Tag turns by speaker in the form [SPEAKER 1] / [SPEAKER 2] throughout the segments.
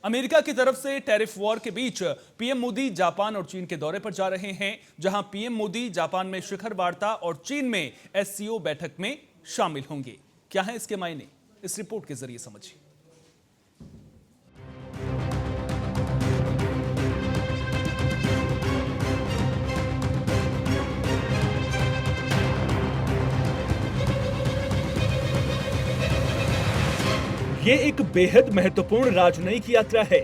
[SPEAKER 1] America की तरफ से टैरिफ वॉर के बीच पीएम मोदी जापान और चीन के दौरे पर जा रहे हैं, जहां पीएम मोदी जापान में शिखर वार्ता और चीन में एससीओ बैठक में शामिल होंगे। क्या है इसके मायने, इस रिपोर्ट के जरिए समझिए। ये एक बेहद महत्वपूर्ण राजनयिक यात्रा है।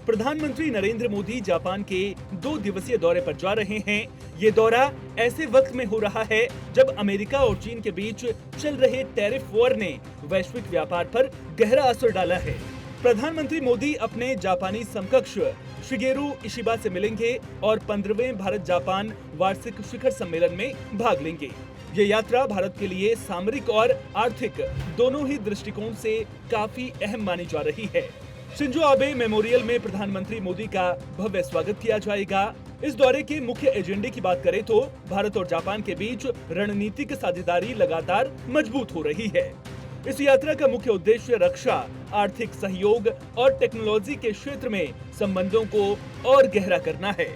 [SPEAKER 1] प्रधानमंत्री नरेंद्र मोदी जापान के 2 दिवसीय दौरे पर जा रहे हैं। ये दौरा ऐसे वक्त में हो रहा है जब अमेरिका और चीन के बीच चल रहे टैरिफ वॉर ने वैश्विक व्यापार पर गहरा असर डाला है। प्रधानमंत्री मोदी अपने जापानी समकक्ष शिगेरू इशिबा से मिलेंगे और 15वें भारत जापान वार्षिक शिखर सम्मेलन में भाग लेंगे। ये यात्रा भारत के लिए सामरिक और आर्थिक दोनों ही दृष्टिकोण से काफी अहम मानी जा रही है। शिंजो आबे मेमोरियल में प्रधानमंत्री मोदी का भव्य स्वागत किया जाएगा। इस दौरे के मुख्य एजेंडे की बात करें तो भारत और जापान के बीच रणनीतिक साझेदारी लगातार मजबूत हो रही है। इस यात्रा का मुख्य उद्देश्य रक्षा, आर्थिक सहयोग और टेक्नोलॉजी के क्षेत्र में संबंधों को और गहरा करना है।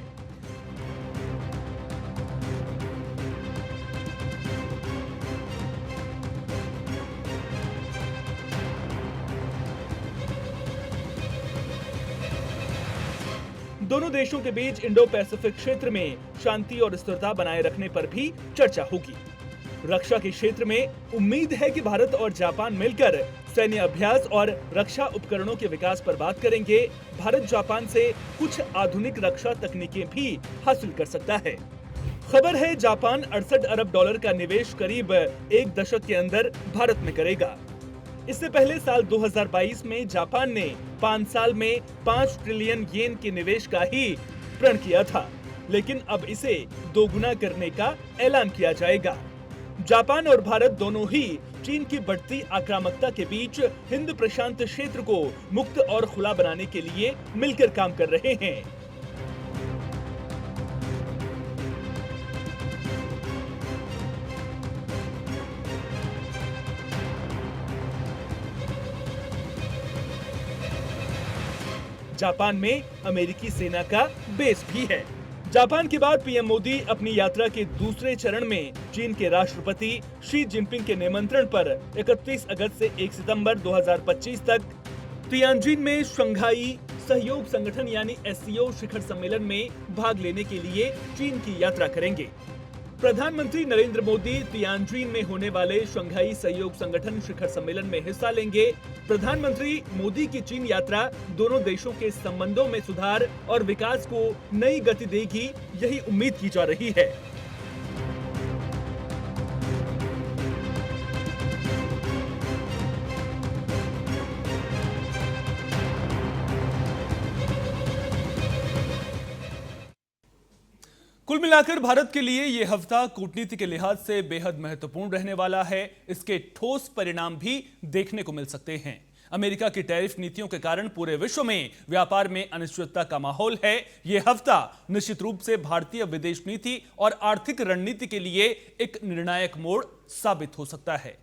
[SPEAKER 1] दोनों देशों के बीच इंडो पैसिफिक क्षेत्र में शांति और स्थिरता बनाए रखने पर भी चर्चा होगी। रक्षा के क्षेत्र में उम्मीद है कि भारत और जापान मिलकर सैन्य अभ्यास और रक्षा उपकरणों के विकास पर बात करेंगे। भारत जापान से कुछ आधुनिक रक्षा तकनीकें भी हासिल कर सकता है। खबर है जापान 68 अरब डॉलर का निवेश करीब 1 दशक के अंदर भारत में करेगा। इससे पहले साल 2022 में जापान ने 5 साल में 5 ट्रिलियन येन के निवेश का ही प्रण किया था, लेकिन अब इसे दोगुना करने का ऐलान किया जाएगा। जापान और भारत दोनों ही चीन की बढ़ती आक्रामकता के बीच हिंद प्रशांत क्षेत्र को मुक्त और खुला बनाने के लिए मिलकर काम कर रहे हैं। जापान में अमेरिकी सेना का बेस भी है। जापान के बाद पीएम मोदी अपनी यात्रा के दूसरे चरण में चीन के राष्ट्रपति शी जिनपिंग के निमंत्रण पर 31 अगस्त से 1 सितंबर 2025 तक तियानजिन में शंघाई सहयोग संगठन यानी एससीओ शिखर सम्मेलन में भाग लेने के लिए चीन की यात्रा करेंगे। प्रधानमंत्री नरेंद्र मोदी तियानजिन में होने वाले शंघाई सहयोग संगठन शिखर सम्मेलन में हिस्सा लेंगे। प्रधानमंत्री मोदी की चीन यात्रा दोनों देशों के संबंधों में सुधार और विकास को नई गति देगी, यही उम्मीद की जा रही है। कुल मिलाकर भारत के लिए यह हफ्ता कूटनीति के लिहाज से बेहद महत्वपूर्ण रहने वाला है। इसके ठोस परिणाम भी देखने को मिल सकते हैं। अमेरिका की टैरिफ नीतियों के कारण पूरे विश्व में व्यापार में अनिश्चितता का माहौल है। यह हफ्ता निश्चित रूप से भारतीय विदेश नीति और आर्थिक रणनीति के लिए एक निर्णायक मोड़ साबित हो सकता है।